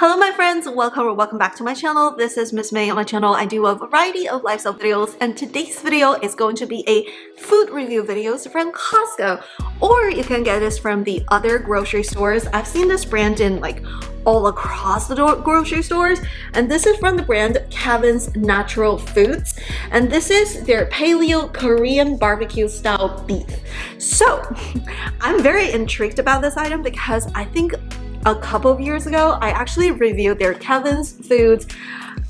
Hello my friends, welcome or welcome back to my channel. This is Miss May. On my channel I do a variety of lifestyle videos, and today's video is going to be a food review videos from Costco, or you can get this from the other grocery stores. I've seen this brand in like all across the grocery stores, and this is from the brand Kevin's Natural Foods, and this is their Paleo Korean barbecue style beef. So I'm very intrigued about this item because I think a couple of years ago I actually reviewed their Kevin's Foods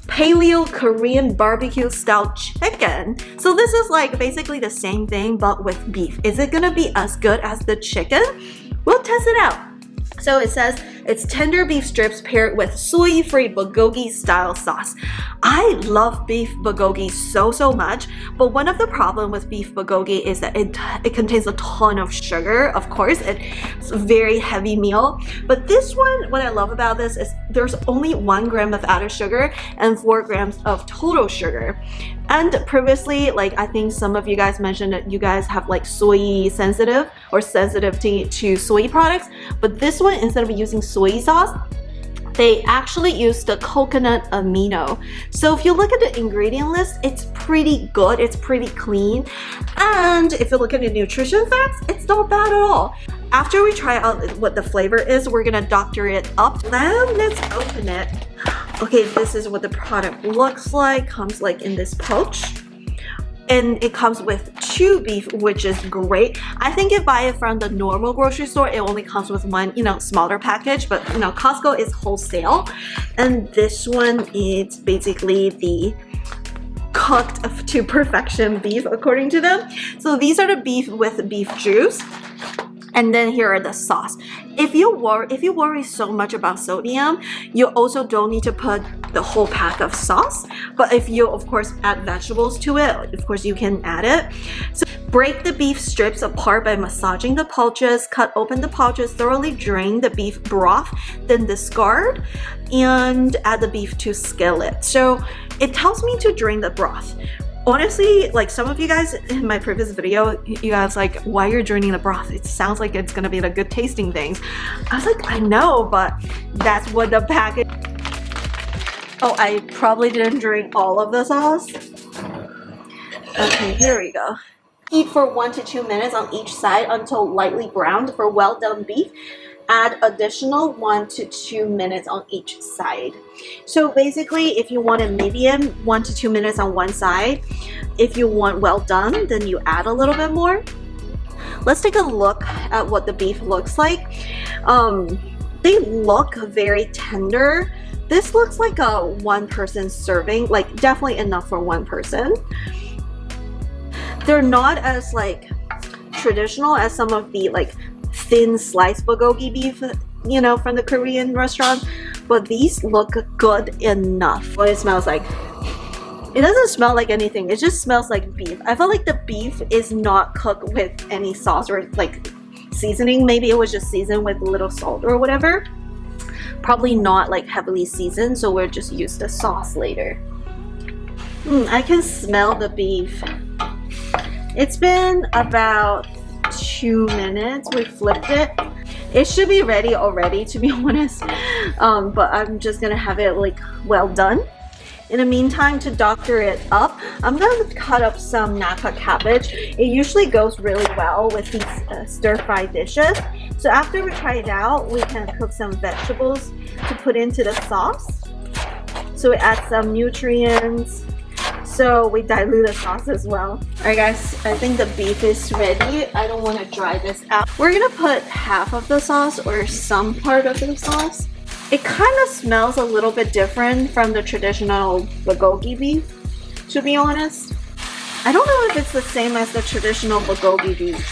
Paleo Korean barbecue style chicken. So this is like basically the same thing but with beef. Is it gonna be as good as the chicken? We'll test it out. So it says it's tender beef strips paired with soy-free bulgogi style sauce. I love beef bulgogi so much, but one of the problems with beef bulgogi is that it contains a ton of sugar. Of course, it's a very heavy meal. But this one, what I love about this is there's only 1 gram of added sugar and 4 grams of total sugar. And previously, like I think some of you guys mentioned that you guys have like soy sensitive or sensitivity to soy products, but this one, instead of using soy sauce, they actually use the coconut amino. So if you look at the ingredient list, it's pretty good, it's pretty clean, and if you look at the nutrition facts, it's not bad at all. After we try out what the flavor is, we're gonna doctor it up. Now let's open it. Okay, this is what the product looks like. Comes like in this pouch, and it comes with 2 beef, which is great. I think if you buy it from the normal grocery store, it only comes with 1, smaller package, but Costco is wholesale. And this one is basically the cooked to perfection beef according to them. So these are the beef with beef juice. And then here are the sauce. If you worry so much about sodium, you also don't need to put the whole pack of sauce. But if you, of course, add vegetables to it, of course, you can add it. So break the beef strips apart by massaging the pouches. Cut open the pouches, thoroughly drain the beef broth, then discard, and add the beef to skillet. So it tells me to drain the broth. Honestly, like some of you guys in my previous video, you guys like, why you're draining the broth? It sounds like it's gonna be the good tasting things. I was like, I know, but that's what the package. Oh, I probably didn't drink all of the sauce. Okay, here we go. Heat for 1 to 2 minutes on each side until lightly browned. For well done beef, add additional 1 to 2 minutes on each side. So basically, if you want a medium, 1 to 2 minutes on one side. If you want well done, then you add a little bit more. Let's take a look at what the beef looks like. They look very tender. This looks like a 1-person serving, like definitely enough for 1 person. They're not as like traditional as some of the like thin sliced bulgogi beef, from the Korean restaurant, but these look good enough. What it smells like, it doesn't smell like anything, it just smells like beef. I feel like the beef is not cooked with any sauce or like seasoning. Maybe it was just seasoned with a little salt or whatever. Probably not like heavily seasoned, so we'll just use the sauce later. I can smell the beef. It's been about 2 minutes. We flipped it. It should be ready already, to be honest, but I'm just gonna have it like well done. In the meantime, to doctor it up, I'm gonna cut up some napa cabbage. It usually goes really well with these stir-fry dishes. So after we try it out, we can cook some vegetables to put into the sauce. So we add some nutrients. So we dilute the sauce as well. Alright guys, I think the beef is ready. I don't want to dry this out. We're gonna put half of the sauce or some part of the sauce. It kind of smells a little bit different from the traditional bulgogi beef, to be honest. I don't know if it's the same as the traditional bulgogi beef.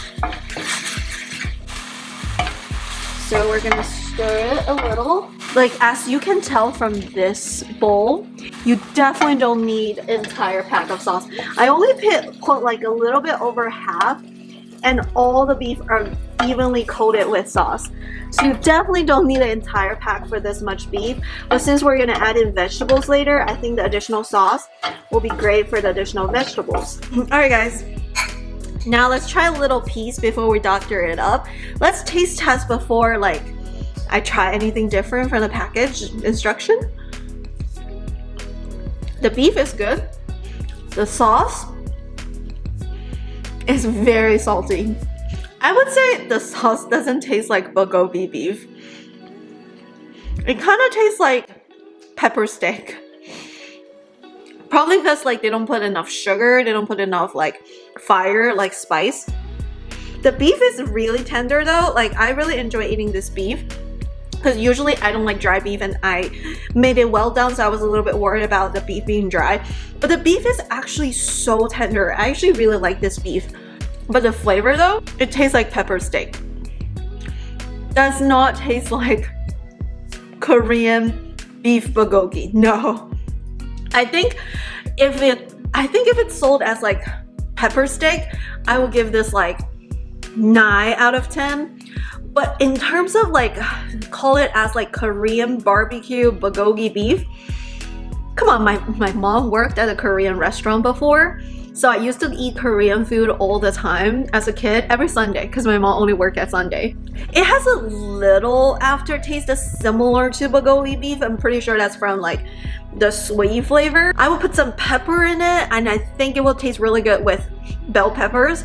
So we're gonna stir it a little. Like as you can tell from this bowl, you definitely don't need an entire pack of sauce. I only put like a little bit over half, and all the beef are evenly coated with sauce. So you definitely don't need an entire pack for this much beef. But since we're gonna add in vegetables later, I think the additional sauce will be great for the additional vegetables. Alright guys, now let's try a little piece before we doctor it up. Let's taste test before like I try anything different from the package instruction. The beef is good. The sauce is very salty. I would say the sauce doesn't taste like bulgogi beef. It kind of tastes like pepper steak. Probably because like they don't put enough sugar, they don't put enough like fire, like spice. The beef is really tender though. Like I really enjoy eating this beef because usually I don't like dry beef, and I made it well done, so I was a little bit worried about the beef being dry. But the beef is actually so tender. I actually really like this beef. But the flavor though, it tastes like pepper steak. Does not taste like Korean beef bulgogi. No. I think if it's sold as like pepper steak, I will give this like 9 out of 10. But in terms of like, call it as like Korean barbecue bulgogi beef, come on, my mom worked at a Korean restaurant before. So I used to eat Korean food all the time as a kid, every Sunday, because my mom only worked at Sunday. It has a little aftertaste that's similar to bulgogi beef. I'm pretty sure that's from like the soy flavor. I will put some pepper in it, and I think it will taste really good with bell peppers.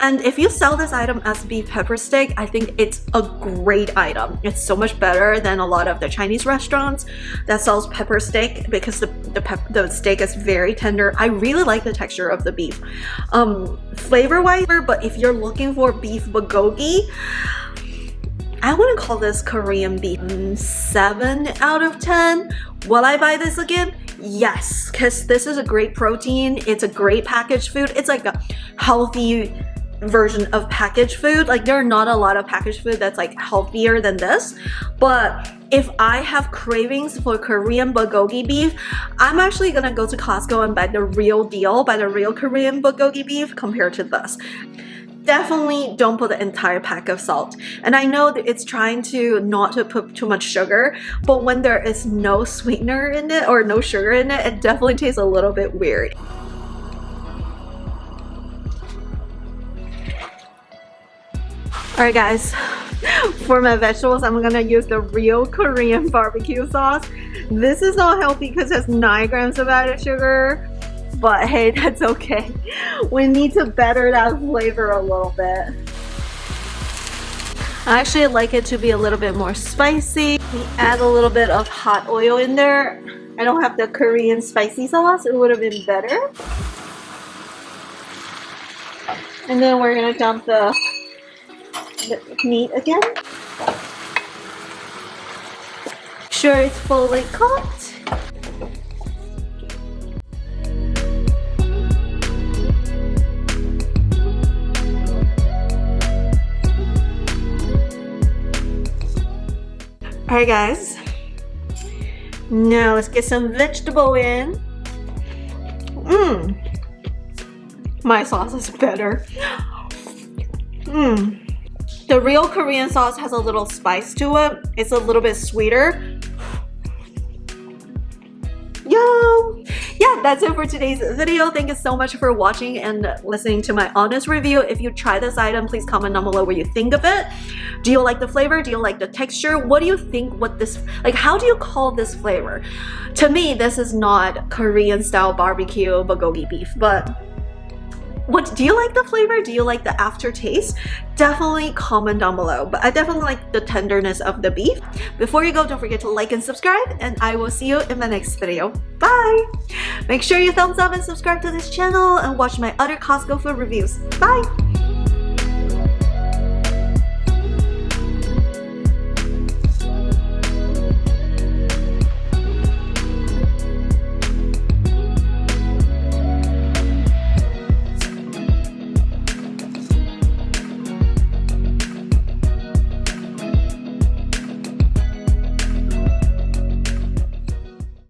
And if you sell this item as beef pepper steak, I think it's a great item. It's so much better than a lot of the Chinese restaurants that sells pepper steak because the steak is very tender. I really like the texture of the beef. Flavor-wise, but if you're looking for beef bulgogi, I wouldn't call this Korean beef. 7 out of 10. Will I buy this again? Yes, because this is a great protein. It's a great packaged food. It's like a healthy version of packaged food. Like there are not a lot of packaged food that's like healthier than this. But if I have cravings for Korean bulgogi beef, I'm actually gonna go to Costco and buy the real deal, buy the real Korean bulgogi beef compared to this. Definitely don't put the entire pack of salt. And I know that it's trying to not to put too much sugar, but when there is no sweetener in it or no sugar in it, it definitely tastes a little bit weird. Alright guys, for my vegetables, I'm gonna use the real Korean barbecue sauce. This is not healthy because it has 9 grams of added sugar. But hey, that's okay. We need to better that flavor a little bit. I actually like it to be a little bit more spicy. We add a little bit of hot oil in there. I don't have the Korean spicy sauce. It would have been better. And then we're gonna dump the meat again. Sure it's fully cooked. Alright guys, now let's get some vegetable in. My sauce is better. The real Korean sauce has a little spice to it. It's a little bit sweeter. Yum! Yeah, that's it for today's video. Thank you so much for watching and listening to my honest review. If you try this item, please comment down below what you think of it. Do you like the flavor? Do you like the texture? What do you think what this, like how do you call this flavor? To me, this is not Korean style barbecue bulgogi beef, but what do you like the flavor? Do you like the aftertaste? Definitely comment down below. But I definitely like the tenderness of the beef. Before you go, don't forget to like and subscribe, and I will see you in my next video. Bye! Make sure you thumbs up and subscribe to this channel and watch my other Costco food reviews. Bye!